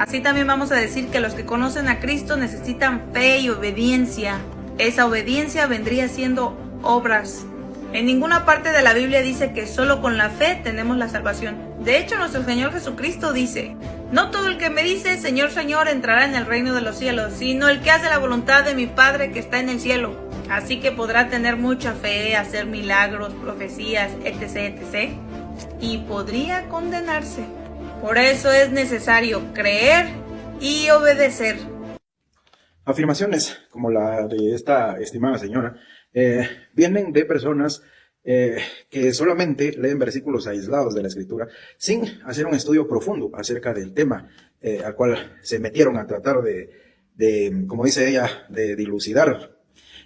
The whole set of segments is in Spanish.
Así también vamos a decir que los que conocen a Cristo necesitan fe y obediencia. Esa obediencia vendría siendo obras. En ninguna parte de la Biblia dice que solo con la fe tenemos la salvación. De hecho, nuestro Señor Jesucristo dice: no todo el que me dice Señor, Señor entrará en el reino de los cielos, sino el que hace la voluntad de mi Padre que está en el cielo. Así que podrá tener mucha fe, hacer milagros, profecías, etc., etc., y podría condenarse. Por eso es necesario creer y obedecer. Afirmaciones como la de esta estimada señora vienen de personas que solamente leen versículos aislados de la Escritura sin hacer un estudio profundo acerca del tema al cual se metieron a tratar de, como dice ella, de dilucidar.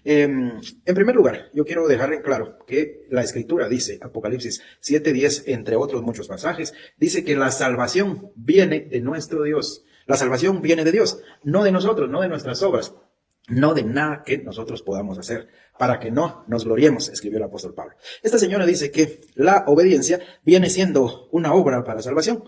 En primer lugar, yo quiero dejar en claro que la Escritura dice, Apocalipsis 7:10, entre otros muchos pasajes, dice que la salvación viene de nuestro Dios. La salvación viene de Dios, no de nosotros, no de nuestras obras, no de nada que nosotros podamos hacer, para que no nos gloriemos, escribió el apóstol Pablo. Esta señora dice que la obediencia viene siendo una obra para salvación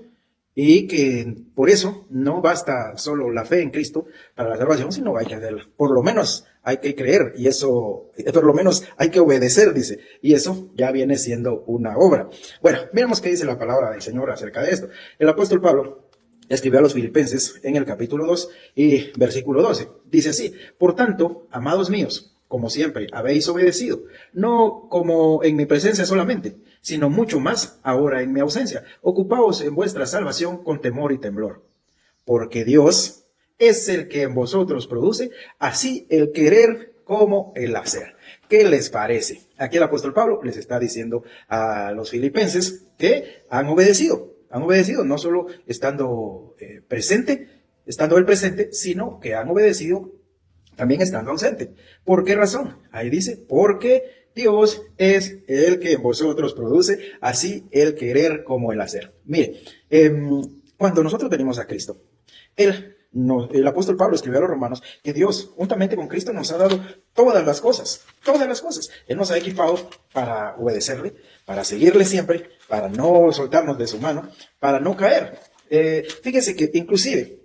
y que por eso no basta solo la fe en Cristo para la salvación, sino hay que hacer, por lo menos hay que creer y eso, por lo menos hay que obedecer, dice, y eso ya viene siendo una obra. Bueno, miremos qué dice la palabra del Señor acerca de esto. El apóstol Pablo escribió a los Filipenses en el capítulo 2 y versículo 12. Dice así: por tanto, amados míos, como siempre habéis obedecido, no como en mi presencia solamente, sino mucho más ahora en mi ausencia. Ocupaos en vuestra salvación con temor y temblor, porque Dios es el que en vosotros produce así el querer como el hacer. ¿Qué les parece? Aquí el apóstol Pablo les está diciendo a los filipenses que han obedecido no solo estando estando él presente, sino que han obedecido también estando ausente. ¿Por qué razón? Ahí dice, porque Dios es el que en vosotros produce así el querer como el hacer. Mire, cuando nosotros venimos a Cristo, el apóstol Pablo escribió a los romanos que Dios, juntamente con Cristo, nos ha dado todas las cosas. Él nos ha equipado para obedecerle, para seguirle siempre, para no soltarnos de su mano, para no caer. Fíjese que inclusive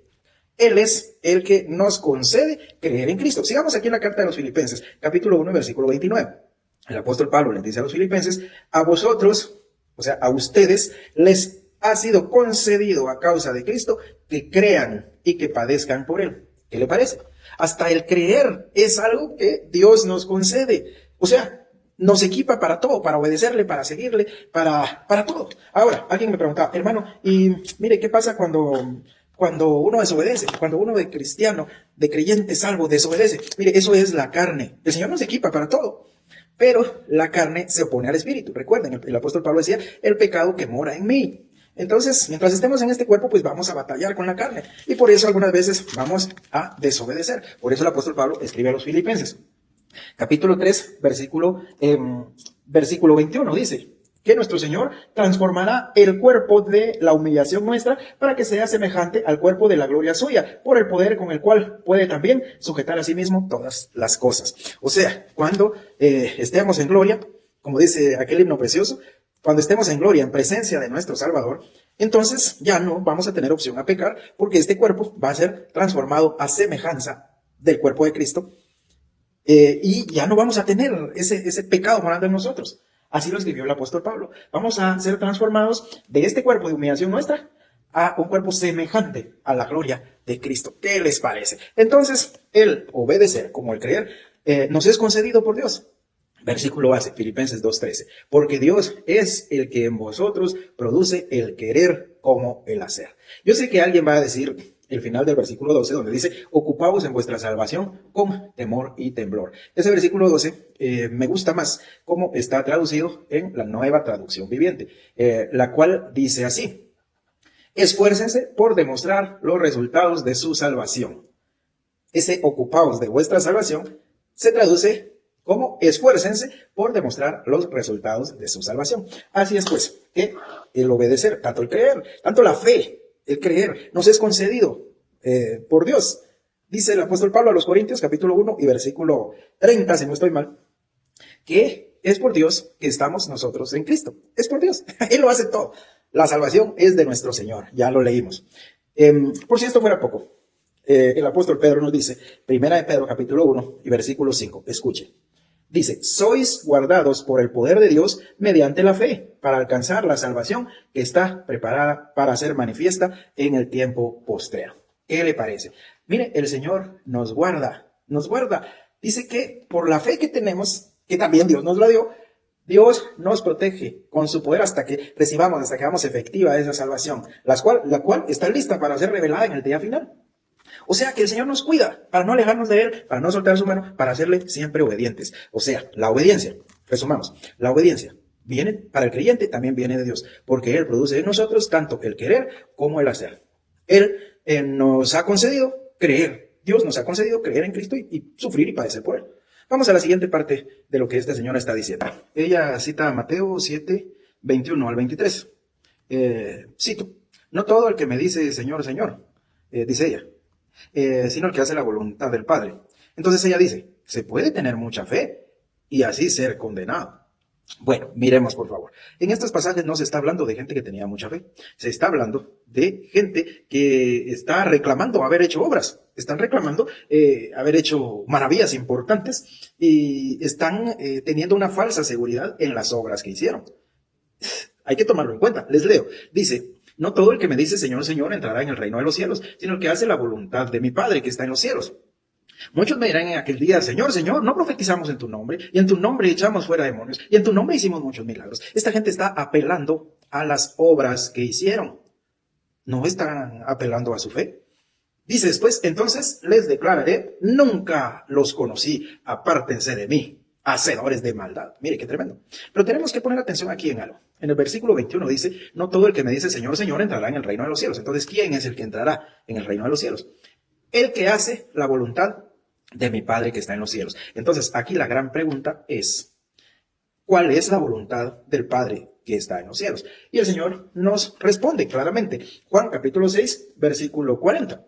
Él es el que nos concede creer en Cristo. Sigamos aquí en la carta de los Filipenses, capítulo 1, versículo 29. El apóstol Pablo les dice a los Filipenses: a vosotros, o sea, a ustedes, les ha sido concedido a causa de Cristo que crean y que padezcan por Él. ¿Qué le parece? Hasta el creer es algo que Dios nos concede. O sea, nos equipa para todo, para obedecerle, para seguirle, para todo. Ahora, alguien me preguntaba: hermano, y mire, ¿qué pasa cuando uno desobedece? Cuando uno de cristiano, de creyente salvo, desobedece. Mire, eso es la carne. El Señor nos equipa para todo, pero la carne se opone al espíritu. Recuerden, el apóstol Pablo decía: el pecado que mora en mí. Entonces, mientras estemos en este cuerpo, pues vamos a batallar con la carne. Y por eso algunas veces vamos a desobedecer. Por eso el apóstol Pablo escribe a los Filipenses. Capítulo 3, versículo 21, dice que nuestro Señor transformará el cuerpo de la humillación nuestra para que sea semejante al cuerpo de la gloria suya, por el poder con el cual puede también sujetar a sí mismo todas las cosas. O sea, cuando estemos en gloria, como dice aquel himno precioso, cuando estemos en gloria, en presencia de nuestro Salvador, entonces ya no vamos a tener opción a pecar, porque este cuerpo va a ser transformado a semejanza del cuerpo de Cristo, y ya no vamos a tener ese pecado morando en nosotros. Así lo escribió el apóstol Pablo. Vamos a ser transformados de este cuerpo de humillación nuestra a un cuerpo semejante a la gloria de Cristo. ¿Qué les parece? Entonces, el obedecer como el creer nos es concedido por Dios. Versículo base, Filipenses 2:13. Porque Dios es el que en vosotros produce el querer como el hacer. Yo sé que alguien va a decir el final del versículo 12, donde dice: ocupaos en vuestra salvación con temor y temblor. Ese versículo 12 me gusta más cómo está traducido en la Nueva Traducción Viviente, la cual dice así: esfuércense por demostrar los resultados de su salvación. Ese ocupaos de vuestra salvación se traduce como esfuércense por demostrar los resultados de su salvación. Así es pues, que el obedecer, tanto el creer, tanto la fe, el creer, nos es concedido por Dios. Dice el apóstol Pablo a los Corintios, capítulo 1 y versículo 30, si no estoy mal, que es por Dios que estamos nosotros en Cristo. Es por Dios. Él lo hace todo. La salvación es de nuestro Señor. Ya lo leímos. Por si esto fuera poco, el apóstol Pedro nos dice, primera de Pedro capítulo 1 y versículo 5, escuche. Dice, sois guardados por el poder de Dios mediante la fe para alcanzar la salvación que está preparada para ser manifiesta en el tiempo postrero. ¿Qué le parece? Mire, el Señor nos guarda. Dice que por la fe que tenemos, que también Dios nos la dio, Dios nos protege con su poder hasta que recibamos, hasta que hagamos efectiva esa salvación, la cual está lista para ser revelada en el día final. O sea que el Señor nos cuida para no alejarnos de Él, para no soltar su mano, para hacerle siempre obedientes. O sea, la obediencia, resumamos, la obediencia viene para el creyente, también viene de Dios, porque Él produce en nosotros tanto el querer como el hacer. Él nos ha concedido creer, Dios nos ha concedido creer en Cristo y sufrir y padecer por Él. Vamos a la siguiente parte de lo que esta señora está diciendo. Ella cita a Mateo 7, 21 al 23. Cito, no todo el que me dice Señor, Señor, dice ella, sino el que hace la voluntad del Padre. Entonces ella dice, se puede tener mucha fe y así ser condenado. Bueno, miremos por favor. En estos pasajes no se está hablando de gente que tenía mucha fe. Se está hablando de gente que está reclamando haber hecho obras. Están reclamando haber hecho maravillas importantes y están teniendo una falsa seguridad en las obras que hicieron. Hay que tomarlo en cuenta. Les leo. Dice, no todo el que me dice Señor, Señor entrará en el reino de los cielos, sino el que hace la voluntad de mi Padre que está en los cielos. Muchos me dirán en aquel día, Señor, Señor, no profetizamos en tu nombre, y en tu nombre echamos fuera demonios, y en tu nombre hicimos muchos milagros. Esta gente está apelando a las obras que hicieron. No están apelando a su fe. Dice después, entonces les declararé, nunca los conocí, apártense de mí, hacedores de maldad. Mire qué tremendo. Pero tenemos que poner atención aquí en algo. En el versículo 21 dice, no todo el que me dice Señor, Señor entrará en el reino de los cielos. Entonces, ¿quién es el que entrará en el reino de los cielos? El que hace la voluntad de mi Padre que está en los cielos. Entonces, aquí la gran pregunta es, ¿cuál es la voluntad del Padre que está en los cielos? Y el Señor nos responde claramente. Juan capítulo 6, versículo 40.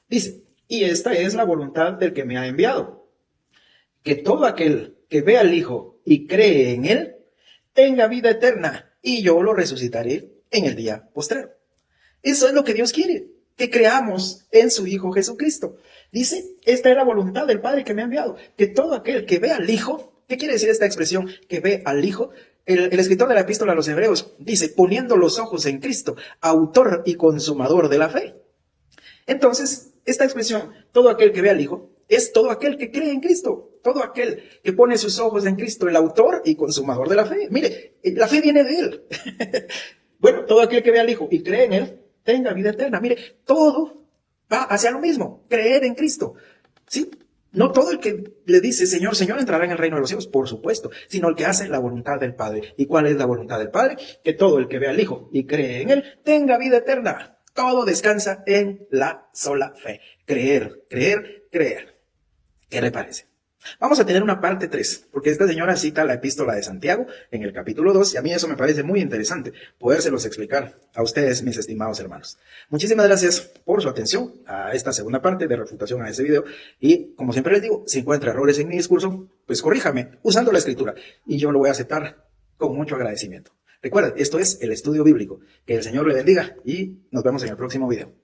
Dice, y esta es la voluntad del que me ha enviado, que todo aquel que ve al Hijo y cree en Él, tenga vida eterna, y yo lo resucitaré en el día postrero. Eso es lo que Dios quiere, que creamos en su Hijo Jesucristo. Dice, esta es la voluntad del Padre que me ha enviado, que todo aquel que ve al Hijo, ¿qué quiere decir esta expresión? Que ve al Hijo. El escritor de la epístola a los Hebreos dice, poniendo los ojos en Cristo, autor y consumador de la fe. Entonces, esta expresión, todo aquel que ve al Hijo, es todo aquel que cree en Cristo, todo aquel que pone sus ojos en Cristo, el autor y consumador de la fe. Mire, la fe viene de Él. Bueno, todo aquel que ve al Hijo y cree en Él, tenga vida eterna. Mire, todo va hacia lo mismo, creer en Cristo. ¿Sí? No todo el que le dice Señor, Señor entrará en el reino de los cielos, por supuesto, sino el que hace la voluntad del Padre. ¿Y cuál es la voluntad del Padre? Que todo el que ve al Hijo y cree en Él, tenga vida eterna. Todo descansa en la sola fe. Creer, creer, creer. ¿Qué le parece? Vamos a tener una parte 3, porque esta señora cita la epístola de Santiago en el capítulo 2, y a mí eso me parece muy interesante, podérselos explicar a ustedes, mis estimados hermanos. Muchísimas gracias por su atención a esta segunda parte de refutación a este video, y como siempre les digo, si encuentra errores en mi discurso, pues corríjame usando la escritura, y yo lo voy a aceptar con mucho agradecimiento. Recuerden, esto es el estudio bíblico. Que el Señor le bendiga y nos vemos en el próximo video.